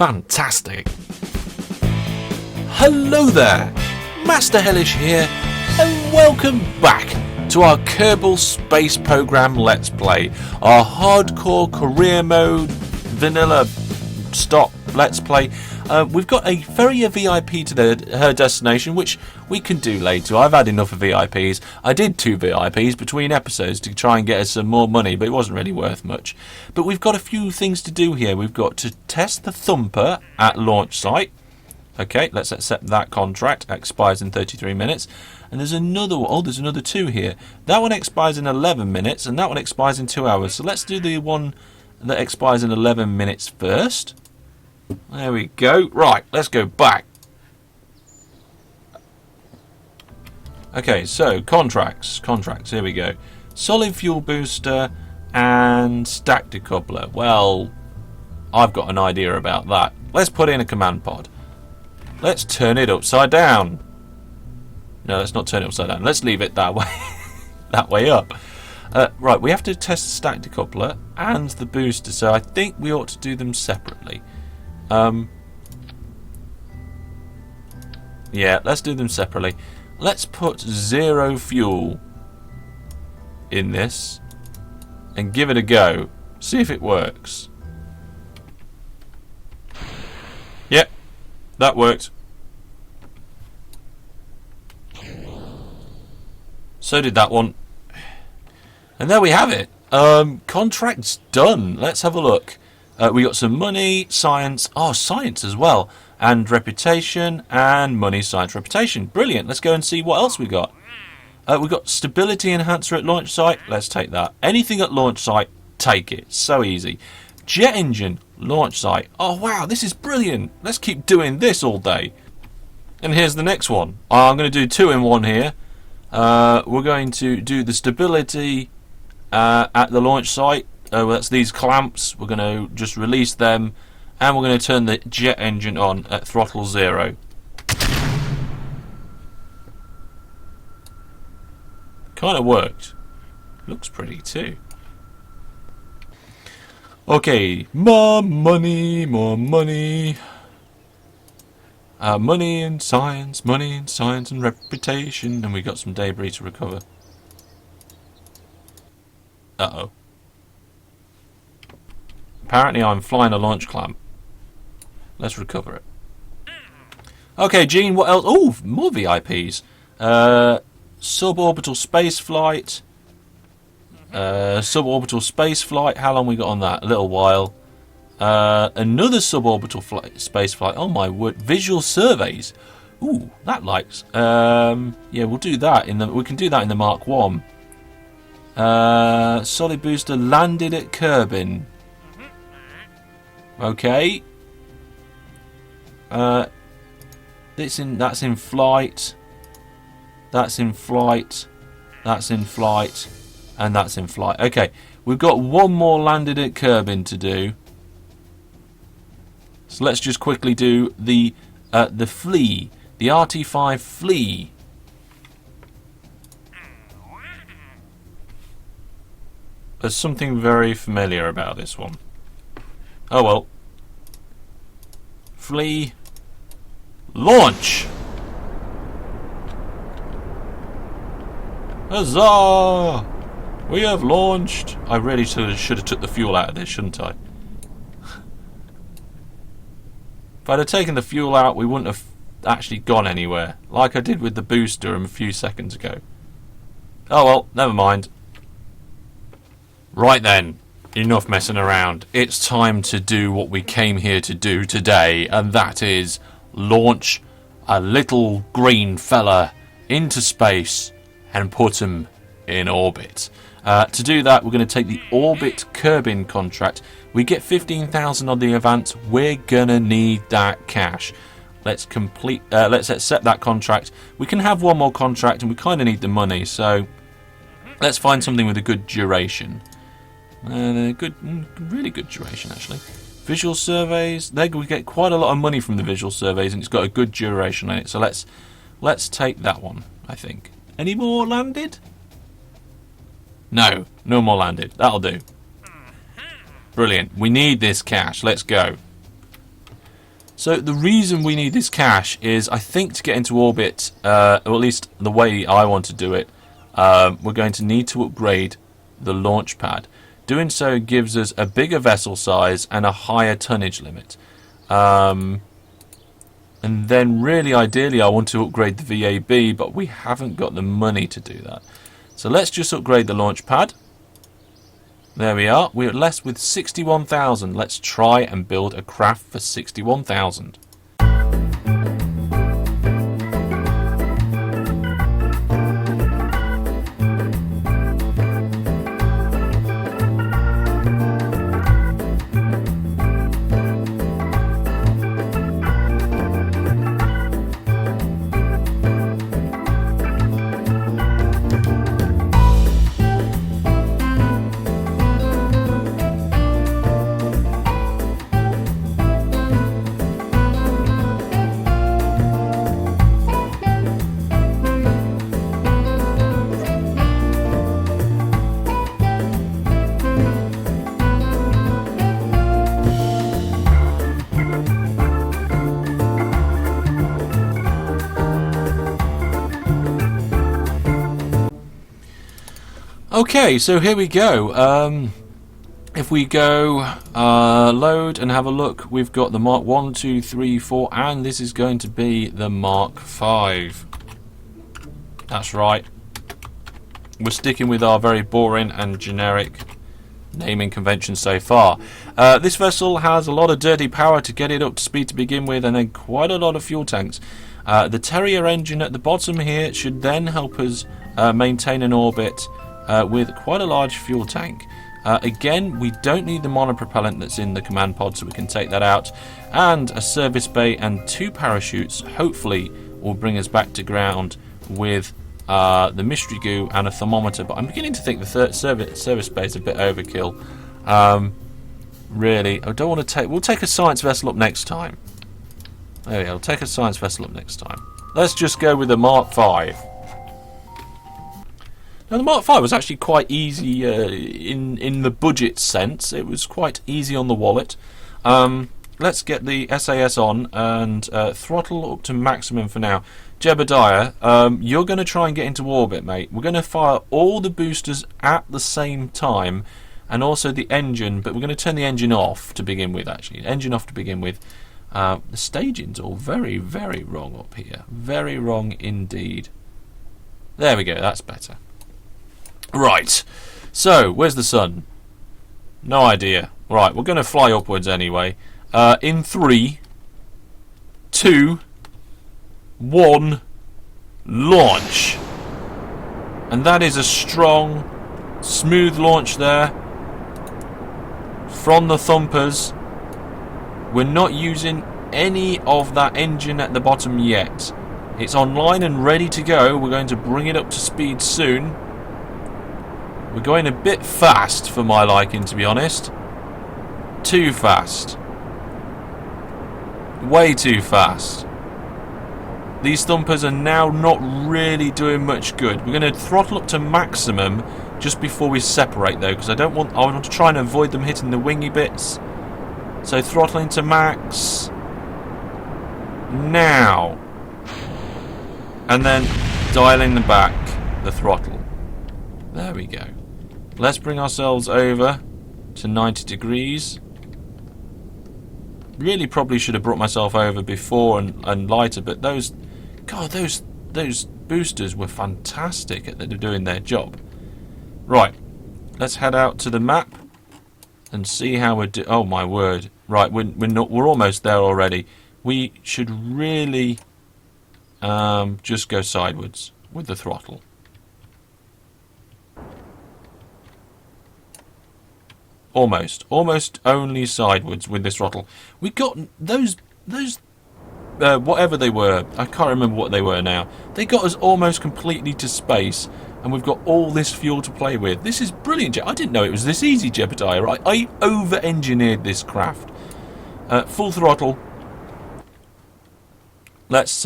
Fantastic. Hello there, Master Hellish here, and welcome back to our Kerbal Space Program Let's Play, our hardcore career mode vanilla stop Let's Play. We've got a ferry of VIP to her destination, which we can do later. I've had enough of VIPs. I did 2 VIPs between episodes to try and get us some more money, but it wasn't really worth much. But we've got a few things to do here. We've got to test the Thumper at launch site. Okay, let's accept that contract. Expires in 33 minutes. And there's another one. Oh, there's another 2 here. That one expires in 11 minutes, and that one expires in 2 hours. So let's do the one that expires in 11 minutes first. There we go. Right, let's go back. Okay, so contracts. Here we go. Solid fuel booster and stack decoupler. Well, I've got an idea about that. Let's put in a command pod. Let's turn it upside down. No, let's not turn it upside down. Let's leave it that way. That way up. Right, we have to test the stack decoupler and the booster, so I think we ought to do them separately. Yeah, let's do them separately. Let's put 0 fuel in this and give it a go. See if it works. Yep, that worked. So did that one. And there we have it. Contract's done. Let's have a look. We got some money, science. Oh, science as well. And reputation. And money, science, reputation. Brilliant. Let's go and see what else we got. We got stability enhancer at launch site. Let's take that. Anything at launch site, take it. So easy. Jet engine, launch site. Oh, wow. This is brilliant. Let's keep doing this all day. And here's the next one. I'm going to do 2 in 1 here. We're going to do the stability at the launch site. That's these clamps. We're going to just release them, and we're going to turn the jet engine on at throttle 0. Kind of worked. Looks pretty too. Okay, more money, more money. Money and science and reputation, and we got some debris to recover. Uh-oh. Apparently I'm flying a launch clamp. Let's recover it. Okay, Gene, what else? Oh, more VIPs. Suborbital space flight. Suborbital space flight. How long we got on that? A little while. Another suborbital space flight. Oh my word! Visual surveys. Ooh, that likes. Yeah, we'll do that we can do that in the Mark 1. Solid booster landed at Kerbal. Okay. That's in flight. That's in flight. That's in flight. And that's in flight. Okay, we've got one more landed at Kerbal to do. So let's just quickly do the flea, the RT5 flea. There's something very familiar about this one. Oh well. Flea. Launch! Huzzah! We have launched. I really should have took the fuel out of this, shouldn't I? If I'd have taken the fuel out, we wouldn't have actually gone anywhere, like I did with the booster a few seconds ago. Oh well, never mind. Right then, enough messing around. It's time to do what we came here to do today, and that is launch a little green fella into space and put him in orbit. To do that, we're going to take the Orbit Kerbal contract. We get 15,000 on the advance. We're going to need that cash. Let's accept that contract. We can have one more contract, and we kind of need the money, so let's find something with a good duration. Really good duration, actually. Visual surveys. We get quite a lot of money from the visual surveys, and it's got a good duration on it. So let's take that one, I think. Any more landed? No more landed. That'll do. Brilliant. We need this cash. Let's go. So the reason we need this cash is, I think, to get into orbit, or at least the way I want to do it, we're going to need to upgrade the launch pad. Doing so gives us a bigger vessel size and a higher tonnage limit. And then really ideally I want to upgrade the VAB, but we haven't got the money to do that. So let's just upgrade the launch pad. There we are. We're left with 61,000. Let's try and build a craft for 61,000. Okay, so here we go. If we go load and have a look, we've got the Mark 1, 2, 3, 4, and this is going to be the Mark 5. That's right. We're sticking with our very boring and generic naming convention so far. This vessel has a lot of dirty power to get it up to speed to begin with, and then quite a lot of fuel tanks. The Terrier engine at the bottom here should then help us maintain an orbit with quite a large fuel tank. Again, we don't need the monopropellant that's in the command pod, so we can take that out. And a service bay and 2 parachutes hopefully will bring us back to ground with the mystery goo and a thermometer. But I'm beginning to think the service bay is a bit overkill. Really, I don't want to take... We'll take a science vessel up next time. There we go, we'll take a science vessel up next time. Let's just go with the Mark 5. Now, the Mark 5 was actually quite easy in the budget sense. It was quite easy on the wallet. Let's get the SAS on and throttle up to maximum for now. Jebediah, you're going to try and get into orbit, mate. We're going to fire all the boosters at the same time, and also the engine, but we're going to turn the engine off to begin with, actually. Engine off to begin with. The staging's all very, very wrong up here. Very wrong indeed. There we go, that's better. Right, so where's the sun? No idea. Right, we're going to fly upwards anyway. In 3, 2, 1, launch. And that is a strong, smooth launch there from the thumpers. We're not using any of that engine at the bottom yet. It's online and ready to go. We're going to bring it up to speed soon. We're going a bit fast for my liking, to be honest. Too fast. Way too fast. These thumpers are now not really doing much good. We're going to throttle up to maximum just before we separate, though, because I want to try and avoid them hitting the wingy bits. So throttling to max. Now. And then dialing the throttle. There we go. Let's bring ourselves over to 90 degrees. Really probably should have brought myself over before and lighter, but those boosters were fantastic at doing their job. Right, let's head out to the map and see how we're doing. Oh my word! Right, we're almost there already. We should really just go sideways with the throttle. Almost only sideways with this throttle. We got those whatever they were. I can't remember what they were now. They got us almost completely to space, and we've got all this fuel to play with. This is brilliant. I didn't know it was this easy, Jebediah. Right? I over-engineered this craft. Full throttle. Let's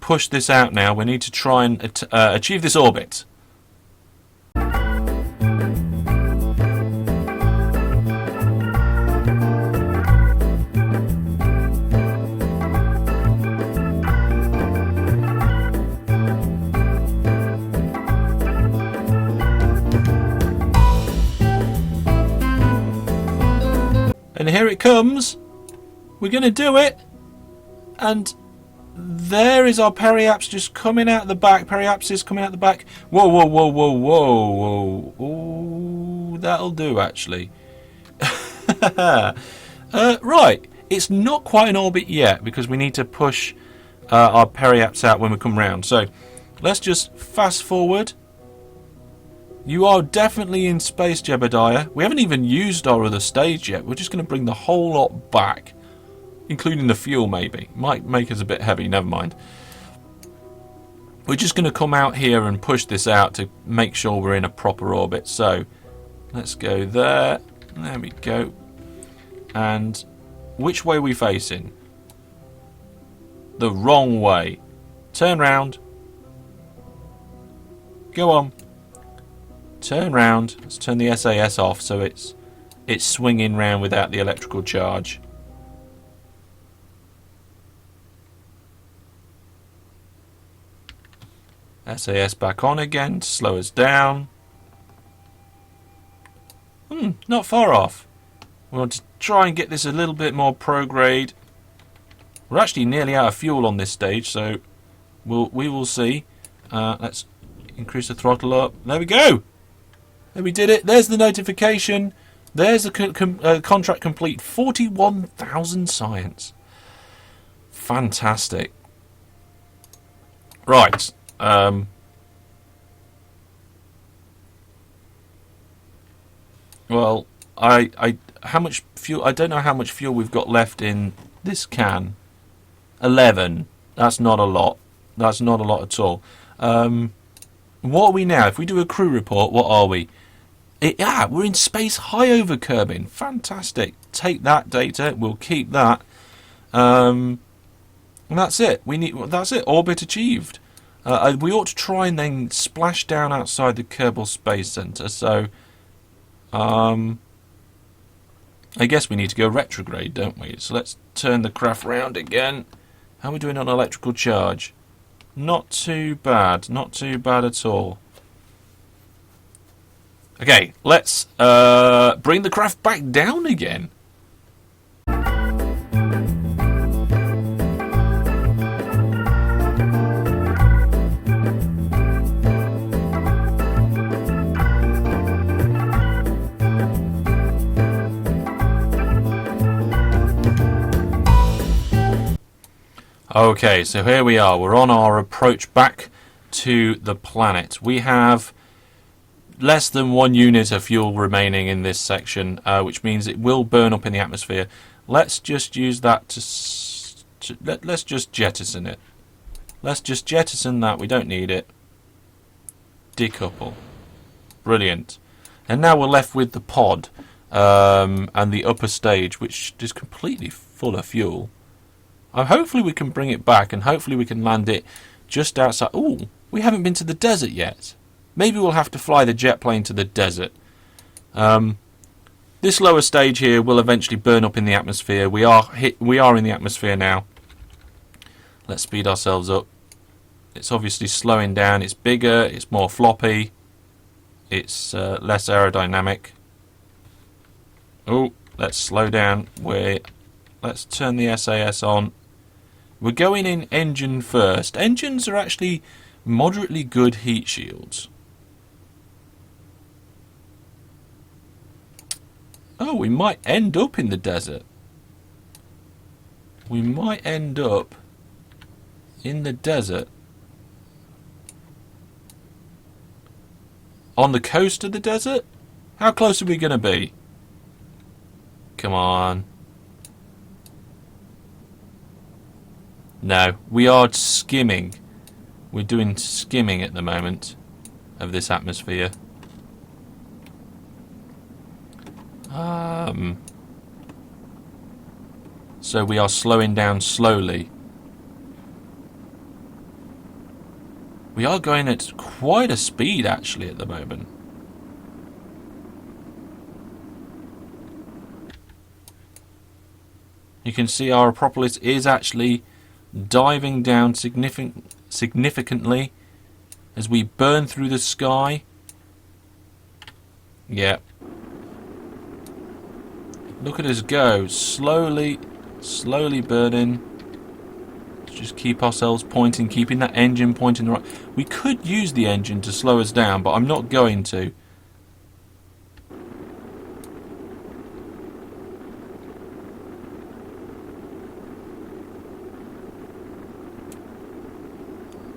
push this out now. We need to try and achieve this orbit. And here it comes. We're going to do it. And there is our periapts just coming out the back. Periapsis coming out the back. Whoa, whoa, whoa, whoa, whoa, whoa. Ooh, that'll do, actually. Right. It's not quite in orbit yet because we need to push our periapts out when we come round. So let's just fast forward. You are definitely in space, Jebediah. We haven't even used our other stage yet. We're just going to bring the whole lot back, including the fuel maybe. Might make us a bit heavy, never mind. We're just going to come out here and push this out to make sure we're in a proper orbit. So let's go there. There we go. And which way are we facing? The wrong way. Turn round. Go on. Turn round. Let's turn the SAS off so it's swinging round without the electrical charge. SAS back on again to slow us down. Not far off. We want to try and get this a little bit more prograde. We're actually nearly out of fuel on this stage, so we will see. Let's increase the throttle up. There we go. There we did it. There's the notification. There's the contract complete. 41,000 science. Fantastic. Right. Well, how much fuel? I don't know how much fuel we've got left in this can. 11. That's not a lot. That's not a lot at all. What are we now? If we do a crew report, what are we? We're in space high over Kerbin. Fantastic. Take that data. We'll keep that. And that's it. That's it. Orbit achieved. We ought to try and then splash down outside the Kerbal Space Center. So, I guess we need to go retrograde, don't we? So let's turn the craft round again. How are we doing on electrical charge? Not too bad. Not too bad at all. Okay, let's bring the craft back down again. Okay, so here we are. We're on our approach back to the planet. We have less than 1 unit of fuel remaining in this section, which means it will burn up in the atmosphere. Let's just use that let's just jettison it. Let's just jettison that. We don't need it. Decouple. Brilliant. And now we're left with the pod and the upper stage, which is completely full of fuel. Hopefully we can bring it back, and hopefully we can land it just outside. Ooh, we haven't been to the desert yet. Maybe we'll have to fly the jet plane to the desert. This lower stage here will eventually burn up in the atmosphere. We are in the atmosphere now. Let's speed ourselves up. It's obviously slowing down. It's bigger. It's more floppy. It's less aerodynamic. Oh, let's slow down. Let's turn the SAS on. We're going in engine first. Engines are actually moderately good heat shields. Oh, we might end up in the desert. We might end up in the desert. On the coast of the desert? How close are we going to be? Come on. No, we are skimming. We're doing skimming at the moment of this atmosphere. So we are slowing down slowly. We are going at quite a speed actually at the moment. You can see our Acropolis is actually diving down significantly as we burn through the sky. Yeah. Look at us go. Slowly burning. Let's just keep ourselves pointing, keeping that engine pointing the right. We could use the engine to slow us down, but I'm not going to.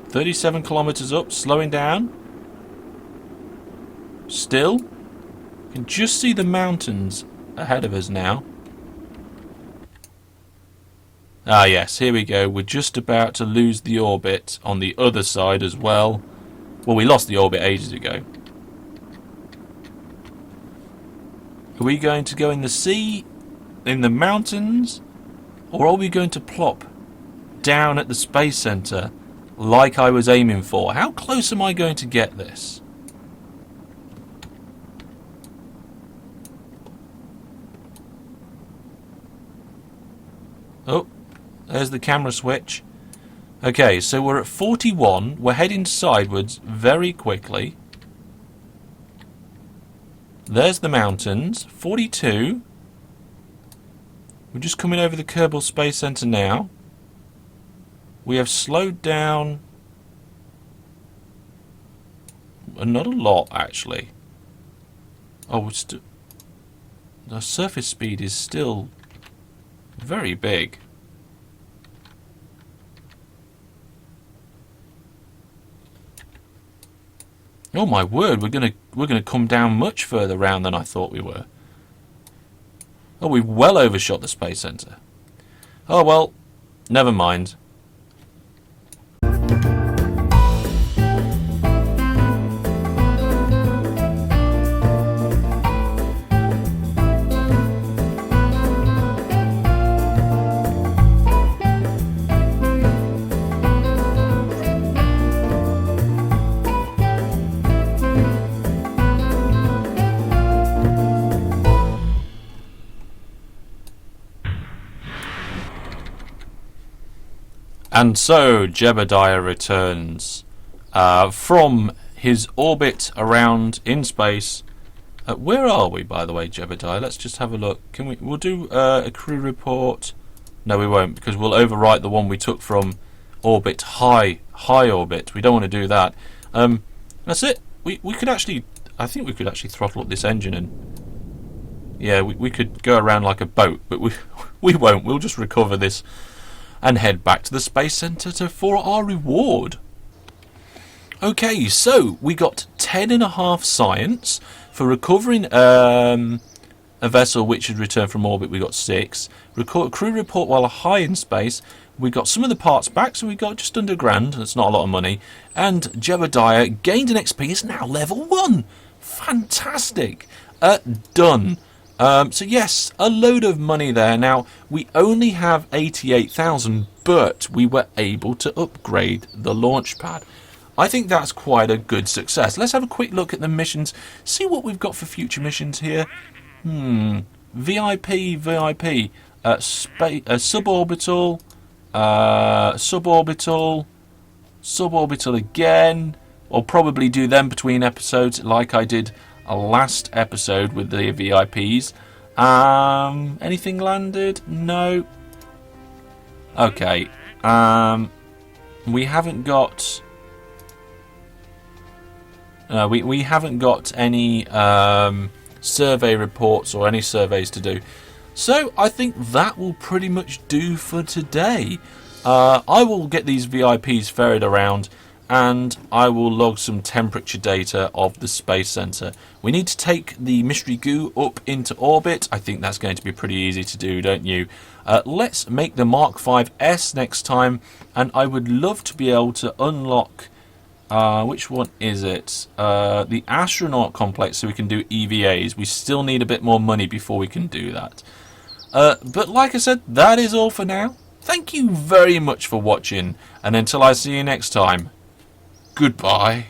"37 kilometers up, slowing down. Still, you can just see the mountains ahead of us now. Ah yes, here we go. We're just about to lose the orbit on the other side as well. Well, we lost the orbit ages ago. Are we going to go in the sea, in the mountains, or are we going to plop down at the Space Center like I was aiming for? How close am I going to get this? Oh, there's the camera switch. Okay, so we're at 41. We're heading sidewards very quickly. There's the mountains. 42. We're just coming over the Kerbal Space Center now. We have slowed down not a lot, actually. Oh, the surface speed is still very big. Oh my word, we're gonna come down much further round than I thought we were. Oh, we've well overshot the Space Center. Oh well, never mind. And so Jebediah returns from his orbit around in space. Where are we, by the way, Jebediah? Let's just have a look. We'll do a crew report. No, we won't, because we'll overwrite the one we took from orbit, high orbit. We don't want to do that. That's it. We could actually, I think we could actually throttle up this engine and yeah, we could go around like a boat, but we won't. We'll just recover this and head back to the Space Center for our reward. Okay, so we got 10.5 science for recovering a vessel which had returned from orbit. We got 6. Crew report while high in space. We got some of the parts back, so we got just under £1,000. That's not a lot of money. And Jebediah gained an XP. Is now level 1. Fantastic. Done. So yes, a load of money there. Now, we only have 88,000, but we were able to upgrade the Launchpad. I think that's quite a good success. Let's have a quick look at the missions, see what we've got for future missions here. VIP, suborbital, suborbital again. I'll probably do them between episodes like I did a last episode with the VIPs. Anything landed? No. Okay. We haven't got. We haven't got any survey reports or any surveys to do. So I think that will pretty much do for today. I will get these VIPs ferried around and I will log some temperature data of the Space Center. We need to take the mystery goo up into orbit. I think that's going to be pretty easy to do, don't you? Let's make the Mark 5S next time, and I would love to be able to unlock which one is it? The astronaut complex, so we can do EVAs. We still need a bit more money before we can do that. But like I said, that is all for now. Thank you very much for watching, and until I see you next time, goodbye.